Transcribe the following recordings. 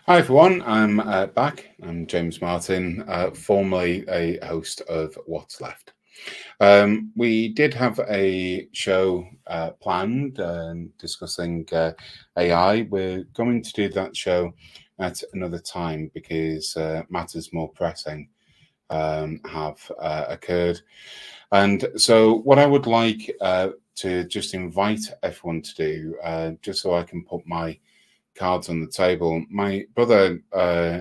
Hi everyone, I'm back. I'm James Martin, formerly a host of What's Left. We did have a show planned discussing AI. We're going to do that show at another time because matters more pressing have occurred. And so, what I would like to just invite everyone to do, just so I can put my cards on the table. My brother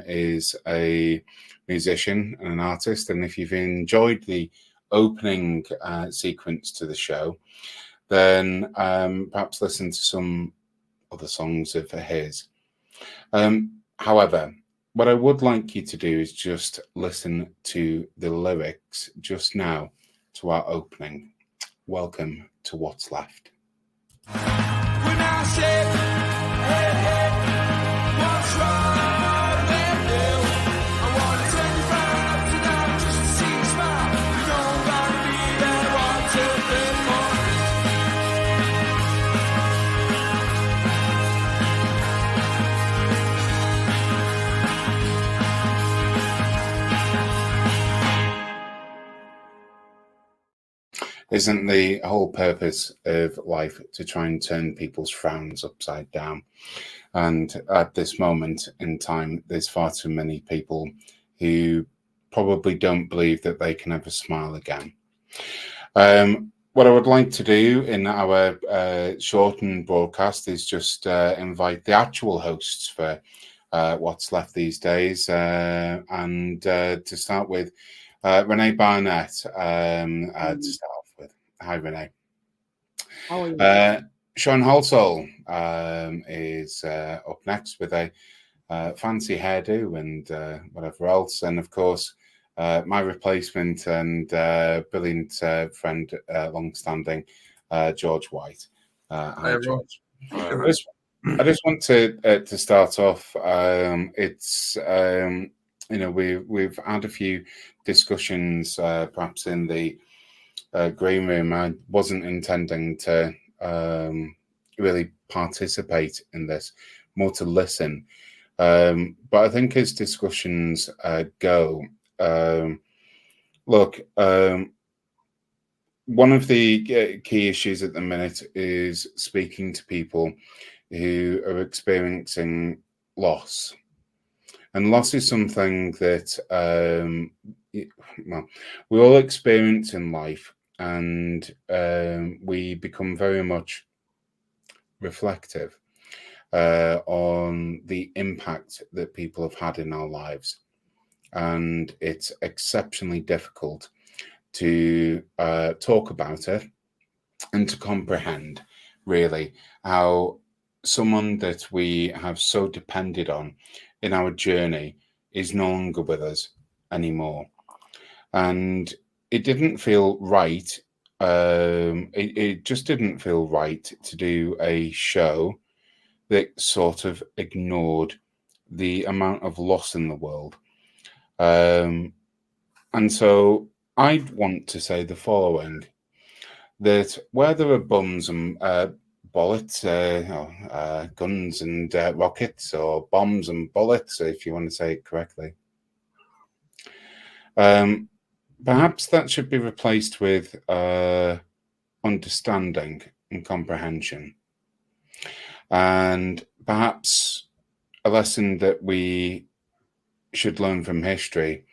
is a musician and an artist, and if you've enjoyed the opening sequence to the show, then perhaps listen to some other songs of his. However, what I would like you to do is just listen to the lyrics just now to our opening. Welcome to What's Left. When I say, hey, hey, what's wrong with you? I want to turn you round tonight just to see you smile. You don't gotta be there all to live for. Isn't the whole purpose of life to try and turn people's frowns upside down? And at this moment in time, there's far too many people who probably don't believe that they can ever smile again. What I would like to do in our shortened broadcast is just invite the actual hosts for What's Left These Days. And to start with, Renee Barnett to start off with. Hi, Renee. How are you? Sean Halsall is up next with a fancy hairdo and whatever else. And of course, my replacement and brilliant friend, long-standing, George White. Hi, George. I just want to start off. It's we've had a few discussions, perhaps in the green room. I wasn't intending to really participate in this, more to listen. But I think as discussions go, look, one of the key issues at the minute is speaking to people who are experiencing loss. And loss is something that, we all experience in life, and we become very much reflective on the impact that people have had in our lives. And it's exceptionally difficult to talk about it and to comprehend, really, how someone that we have so depended on in our journey is no longer with us anymore. And it didn't feel right. It just didn't feel right to do a show that sort of ignored the amount of loss in the world. And so I'd want to say the following, that where there are bums and bullets, guns and rockets, or bombs and bullets, if you want to say it correctly, perhaps that should be replaced with understanding and comprehension. And perhaps a lesson that we should learn from history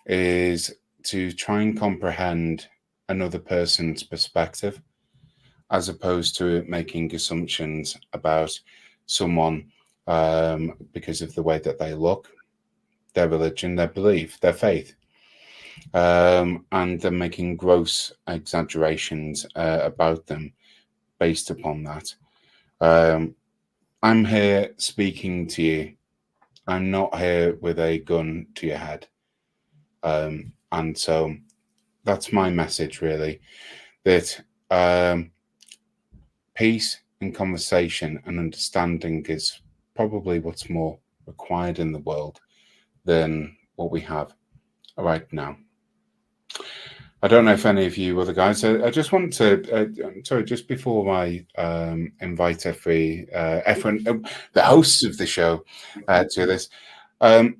is to try and comprehend another person's perspective, as opposed to making assumptions about someone because of the way that they look, their religion, their belief, their faith. And then making gross exaggerations about them based upon that. I'm here speaking to you. I'm not here with a gun to your head. And so that's my message, really, that peace and conversation and understanding is probably what's more required in the world than what we have right now. I don't know if any of you other guys. I just want to. Sorry, just before I invite everyone, the hosts of the show, to this. Um,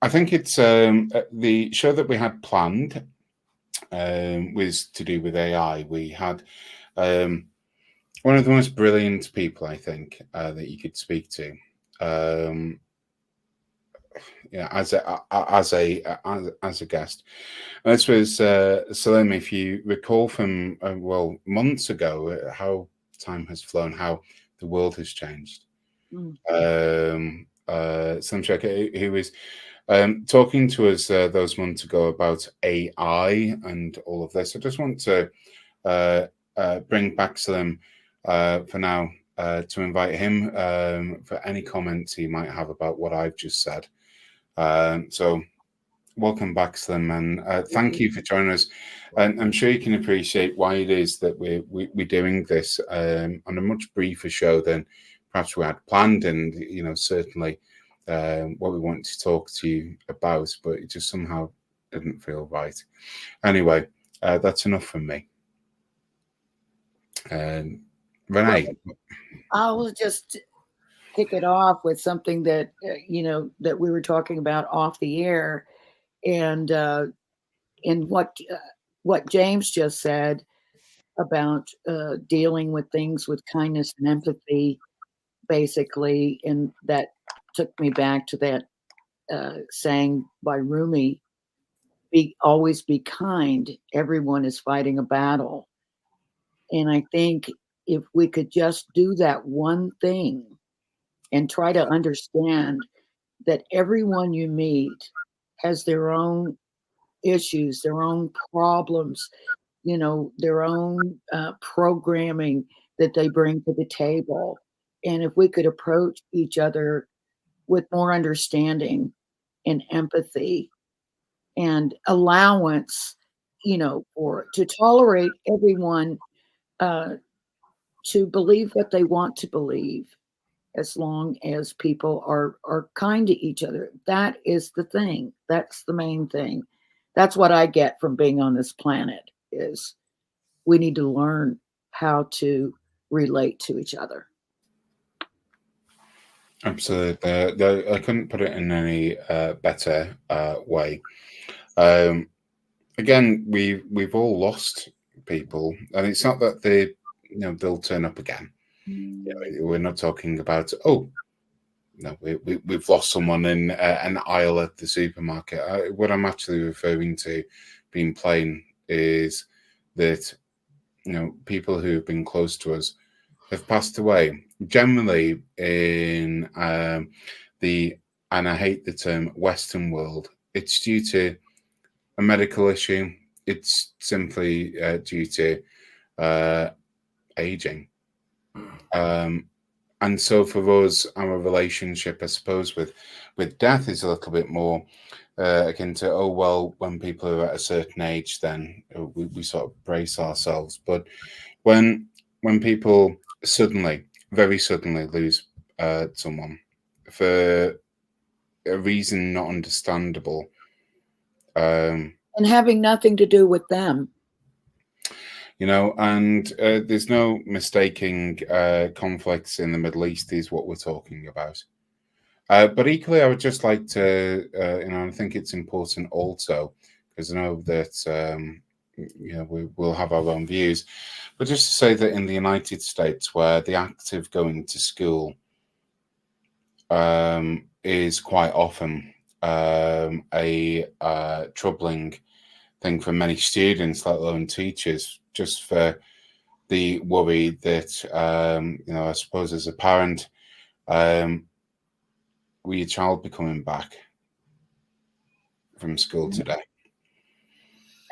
I think it's the show that we had planned was to do with AI. We had one of the most brilliant people, I think, that you could speak to. As a guest. And this was Salim, if you recall from months ago, how time has flown, how the world has changed. Salim Sheikh, who was talking to us those months ago about AI and all of this. I just want to bring back Salim for now to invite him for any comments he might have about what I've just said. So welcome back, Slim, and thank you for joining us. And I'm sure you can appreciate why it is that we're doing this on a much briefer show than perhaps we had planned, and certainly what we wanted to talk to you about, but it just somehow didn't feel right. Anyway, that's enough from me. Renee, Well, I'll just kick it off with something that that we were talking about off the air, and in what James just said about dealing with things with kindness and empathy, basically, and that took me back to that saying by Rumi: always be kind. Everyone is fighting a battle." And I think if we could just do that one thing and try to understand that everyone you meet has their own issues, their own problems, their own programming that they bring to the table. And if we could approach each other with more understanding and empathy and allowance, for to tolerate everyone to believe what they want to believe, as long as people are kind to each other. That is the thing. That's the main thing. That's what I get from being on this planet is we need to learn how to relate to each other. Absolutely. I couldn't put it in any better way. Again, we've all lost people, and it's not that they'll turn up again. We're not talking about we've lost someone in an aisle at the supermarket. What I'm actually referring to, being plain, is that people who have been close to us have passed away. Generally, in and I hate the term Western world, it's due to a medical issue. It's simply due to aging. And so for us, our relationship, I suppose, with death is a little bit more akin to, when people are at a certain age, then we sort of brace ourselves. But when people very suddenly lose someone for a reason not understandable, and having nothing to do with them, and there's no mistaking conflicts in the Middle East is what we're talking about. But equally, I would just like to, I think it's important also, because I know that, we will have our own views, but just to say that in the United States, where the act of going to school is quite often a troubling thing for many students, let alone teachers, just for the worry that, I suppose as a parent, will your child be coming back from school today?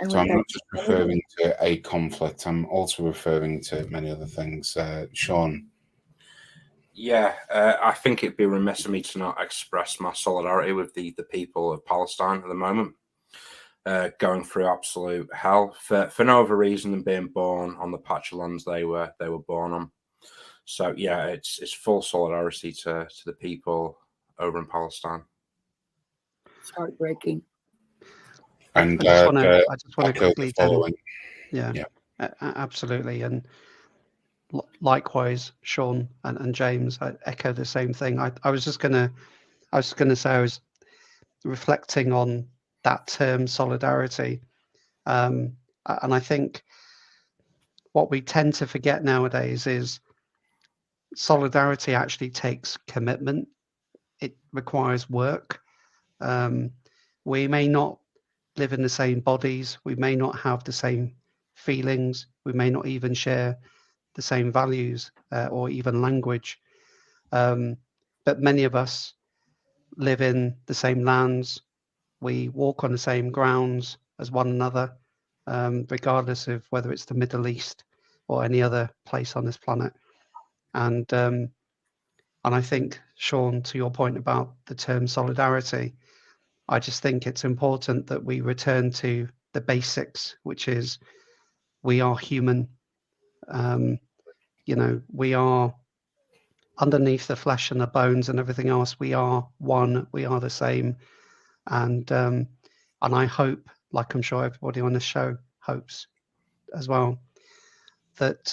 So I'm not just referring to a conflict, I'm also referring to many other things. Sean? Yeah, I think it'd be remiss of me to not express my solidarity with the people of Palestine at the moment, going through absolute hell for no other reason than being born on the patch of lands they were born on. So yeah, it's full solidarity to the people over in Palestine. It's heartbreaking. And I just want to echo the quickly following. yeah, Yeah. Absolutely. And likewise, Sean and James, I echo the same thing. I was just gonna say, I was reflecting on that term solidarity, and I think what we tend to forget nowadays is solidarity actually takes commitment. It requires work. We may not live in the same bodies. We may not have the same feelings. We may not even share the same values or even language. But many of us live in the same lands. We walk on the same grounds as one another, regardless of whether it's the Middle East or any other place on this planet. And I think, Sean, to your point about the term solidarity, I just think it's important that we return to the basics, which is we are human. We are underneath the flesh and the bones and everything else. We are one. We are the same. And I hope, like I'm sure everybody on the show hopes as well, that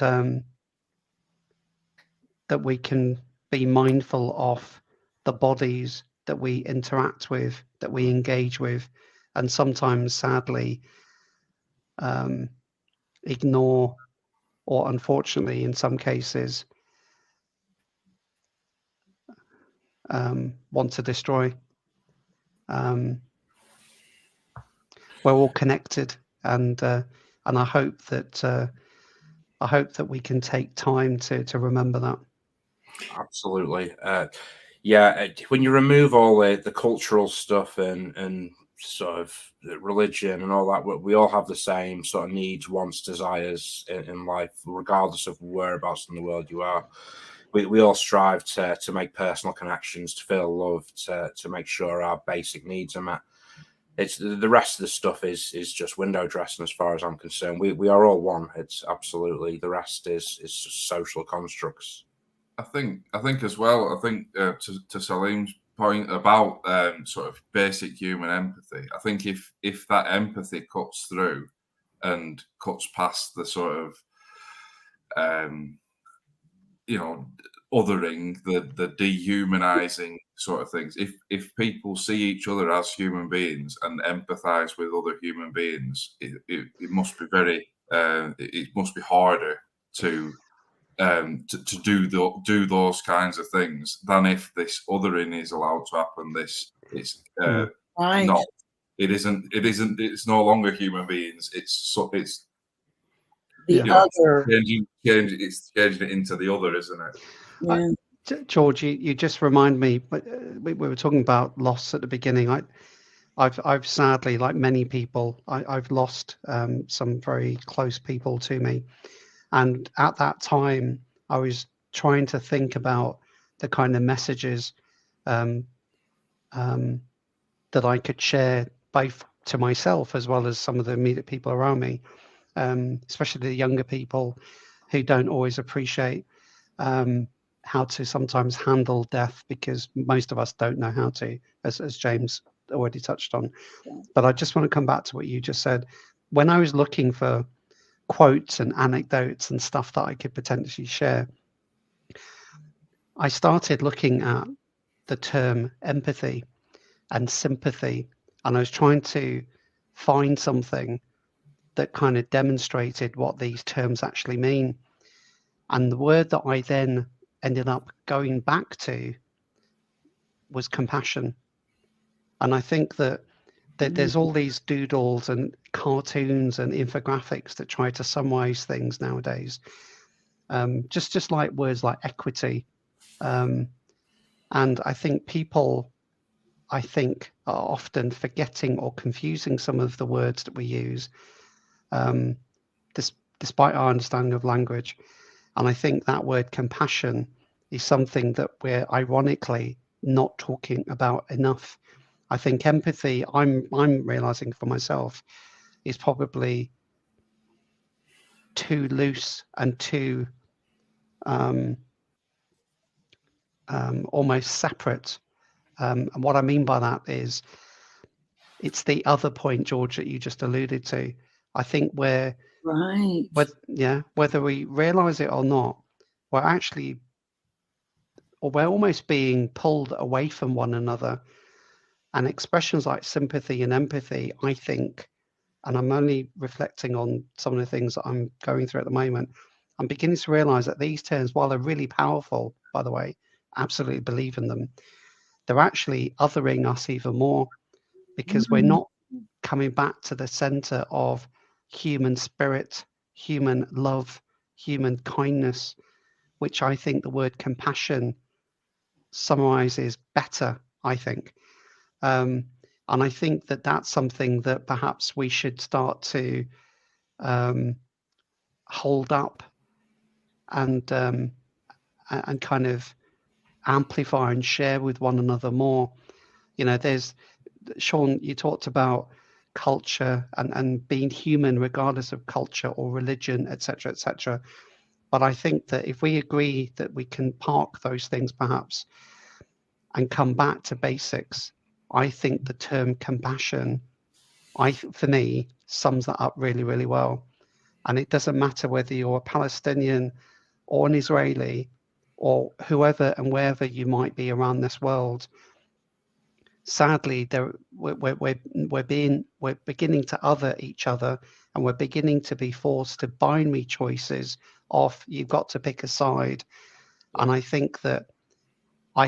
that we can be mindful of the bodies that we interact with, that we engage with, and sometimes, sadly, ignore, or unfortunately, in some cases, want to destroy. We're all connected, and I hope that we can take time to remember that. Absolutely. When you remove all the cultural stuff and sort of religion and all that, we all have the same sort of needs, wants, desires in life, regardless of whereabouts in the world you are. We all strive to make personal connections, to feel loved, to make sure our basic needs are met. It's the rest of the stuff is just window dressing as far as I'm concerned. We are all one. It's absolutely, the rest is just social constructs. I think as well. I think to Salim's point about sort of basic human empathy. I think if that empathy cuts through and cuts past the sort of othering, the dehumanizing sort of things. If people see each other as human beings and empathize with other human beings, it must be it must be harder to do those kinds of things than if this othering is allowed to happen. Right. Not. It isn't. It's no longer human beings. It's the other. It's changing it into the other, isn't it? Yeah. George, you just remind me. We were talking about loss at the beginning. I've sadly, like many people, I've lost some very close people to me, and at that time, I was trying to think about the kind of messages that I could share, both to myself as well as some of the immediate people around me, especially the younger people who don't always appreciate how to sometimes handle death, because most of us don't know how to, as James already touched on. But I just want to come back to what you just said. When I was looking for quotes and anecdotes and stuff that I could potentially share, I started looking at the term empathy and sympathy, and I was trying to find something that kind of demonstrated what these terms actually mean. And the word that I then ended up going back to was compassion. And I think that there's all these doodles and cartoons and infographics that try to summarize things nowadays, just like words like equity. And I think people, are often forgetting or confusing some of the words that we use, despite our understanding of language. And I think that word compassion is something that we're ironically not talking about enough. I think empathy, I'm realizing for myself, is probably too loose and too almost separate. And what I mean by that is it's the other point, George, that you just alluded to. I think Right. whether we realize it or not, we're almost being pulled away from one another. And expressions like sympathy and empathy, I think, and I'm only reflecting on some of the things that I'm going through at the moment, I'm beginning to realize that these terms, while they're really powerful, by the way, absolutely believe in them, they're actually othering us even more, because we're not coming back to the center of human spirit, human love, human kindness, which I think the word compassion summarizes better, I think. And I think that that's something that perhaps we should start to hold up and kind of amplify and share with one another more. You know, there's, Sean, you talked about culture and being human regardless of culture or religion, etc., etc. But I think that if we agree that we can park those things perhaps and come back to basics, I think the term compassion, for me, sums that up really, really well. And it doesn't matter whether you're a Palestinian or an Israeli or whoever and wherever you might be around this world. Sadly, we're beginning to other each other, and we're beginning to be forced to binary choices of you've got to pick a side. And I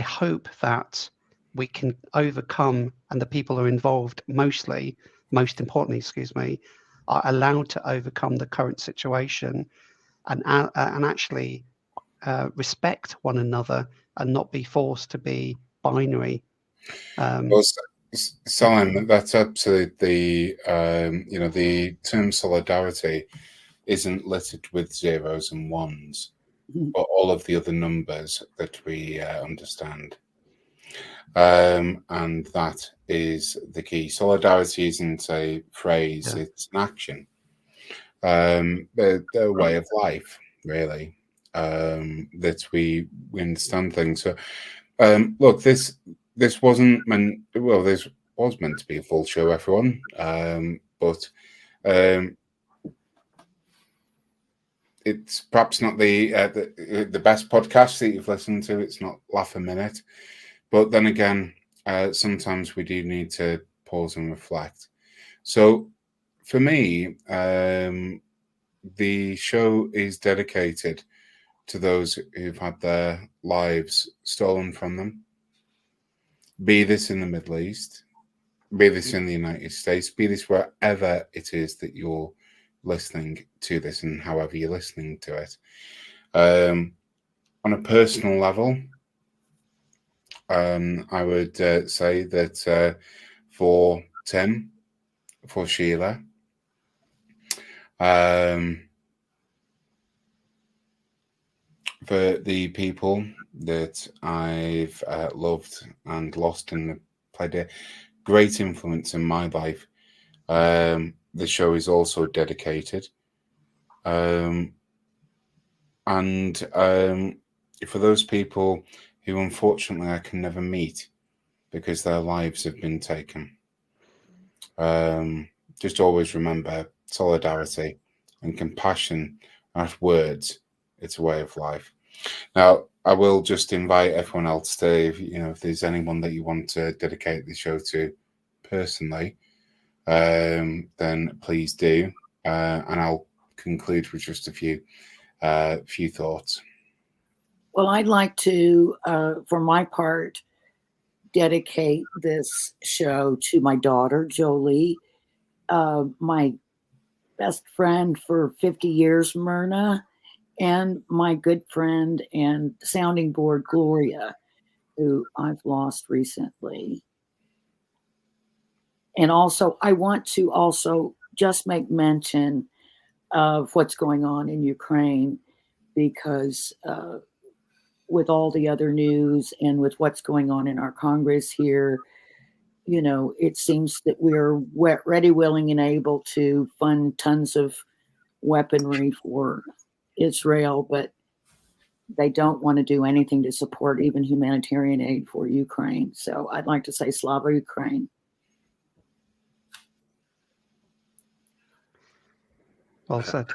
hope that we can overcome, and the people who are involved most importantly, are allowed to overcome the current situation and actually respect one another and not be forced to be binary. Well, Simon, that's absolutely, the term solidarity isn't littered with zeros and ones, but all of the other numbers that we understand. And that is the key. Solidarity isn't a phrase, it's an action. The way of life, really, that we understand things. So, look, this wasn't meant. Well, this was meant to be a full show, everyone. But it's perhaps not the best podcast that you've listened to. It's not Laugh a Minute, but then again, sometimes we do need to pause and reflect. So, for me, the show is dedicated to those who've had their lives stolen from them. Be this in the Middle East, be this in the United States, be this wherever it is that you're listening to this and however you're listening to it. On a personal level, I would say that for Tim, for Sheila, for the people that I've loved and lost and played a great influence in my life, the show is also dedicated. And for those people who unfortunately I can never meet because their lives have been taken, just always remember solidarity and compassion aren't words, it's a way of life. Now, I will just invite everyone else to, if there's anyone that you want to dedicate the show to personally, then please do. And I'll conclude with just a few thoughts. Well, I'd like to, for my part, dedicate this show to my daughter, Jolie, my best friend for 50 years, Myrna, and my good friend and sounding board, Gloria, who I've lost recently. And also, I want to also just make mention of what's going on in Ukraine, because with all the other news and with what's going on in our Congress here, it seems that we're ready, willing, and able to fund tons of weaponry for Israel, but they don't want to do anything to support even humanitarian aid for Ukraine. So I'd like to say Slava Ukraine. Well said.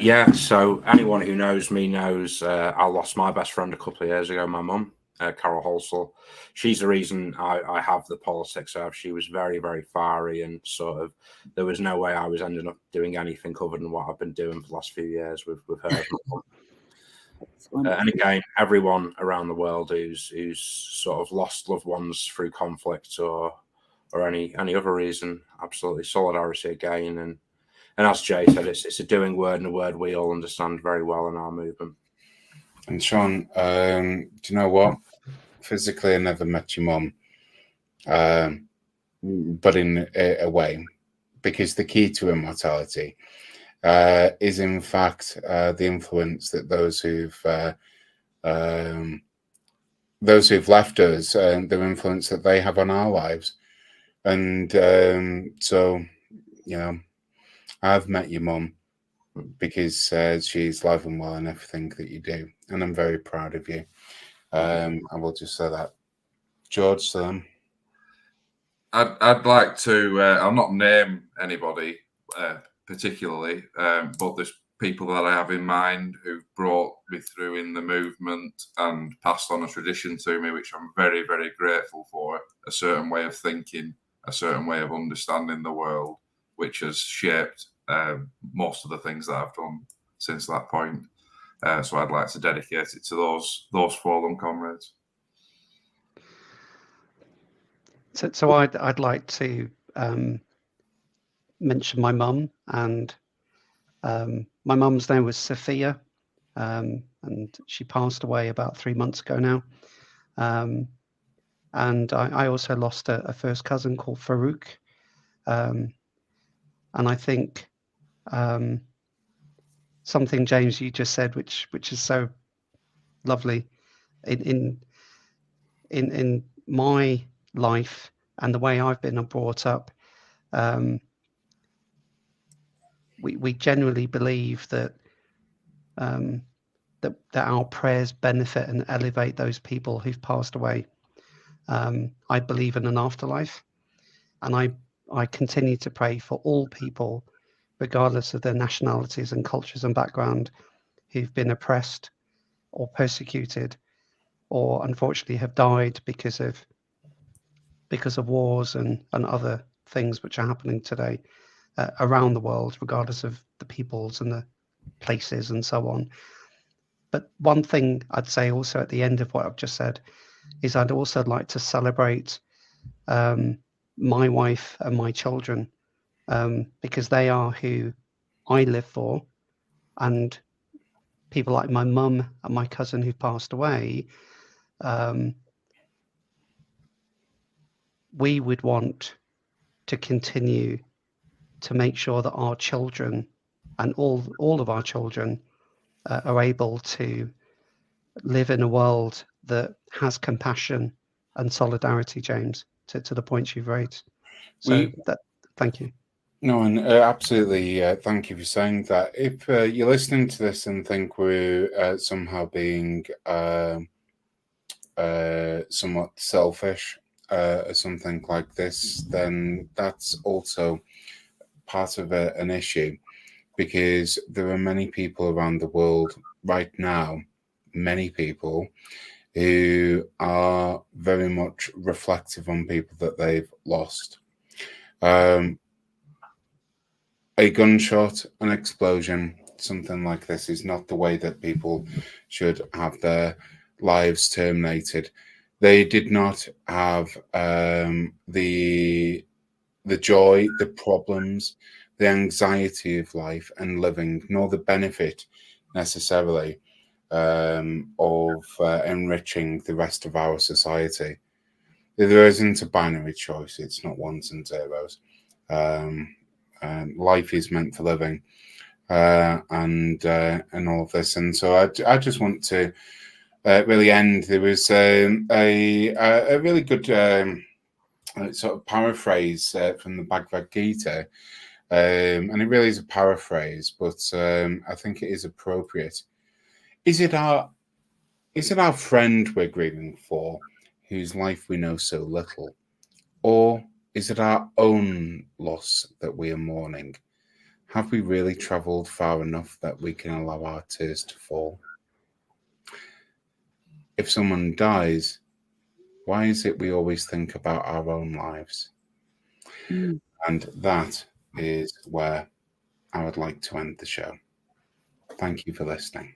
Yeah, so anyone who knows me knows I lost my best friend a couple of years ago, my mum, Carol Halsall. She's the reason I have the politics I have. She was very, very fiery, and sort of there was no way I was ending up doing anything other than what I've been doing for the last few years with her. As my mum. And again, everyone around the world who's sort of lost loved ones through conflict or any other reason, absolutely solidarity again. And as Jay said, it's a doing word and a word we all understand very well in our movement. And Sean, do you know what? Physically, I never met your mum, but in a way, because the key to immortality is, in fact, the influence that those who've left us, the influence that they have on our lives. And so, you know, I've met your mum because she's live and well in everything that you do, and I'm very proud of you. I will just say that. George, I'd like to. I'll not name anybody particularly, but there's people that I have in mind who've brought me through in the movement and passed on a tradition to me, which I'm very, very grateful for. A certain way of thinking, a certain way of understanding the world, which has shaped most of the things that I've done since that point. So I'd like to dedicate it to those fallen comrades. So I'd like to mention my mum, and my mum's name was Sophia, and she passed away about 3 months ago now. And I also lost a first cousin called Farouk, and I think something, James, you just said, which is so lovely, in my life and the way I've been brought up. We generally believe that that our prayers benefit and elevate those people who've passed away. I believe in an afterlife, and I continue to pray for all people, regardless of their nationalities and cultures and background, who've been oppressed or persecuted, or unfortunately have died because of wars and other things which are happening today around the world, regardless of the peoples and the places and so on. But one thing I'd say also at the end of what I've just said is I'd also like to celebrate my wife and my children, because they are who I live for, and people like my mum and my cousin who passed away, we would want to continue to make sure that our children and all of our children are able to live in a world that has compassion and solidarity, James, to the points you've raised. So thank you. No, and absolutely, thank you for saying that. If you're listening to this and think we're somehow being somewhat selfish or something like this, then that's also part of an issue, because there are many people around the world right now, many people who are very much reflective on people that they've lost. A gunshot, an explosion, something like this is not the way that people should have their lives terminated. They did not have the joy, the problems, the anxiety of life and living, nor the benefit necessarily of enriching the rest of our society. There isn't a binary choice. It's not ones and zeros. Life is meant for living, and all of this. And so I just want to really end. There was a really good sort of paraphrase from the Bhagavad Gita, and it really is a paraphrase, but I think it is appropriate. Is it our friend we're grieving for, whose life we know so little, or is it our own loss that we are mourning? have we really travelled far enough that we can allow our tears to fall? If someone dies, why is it we always think about our own lives? Mm. And that is where I would like to end the show. Thank you for listening.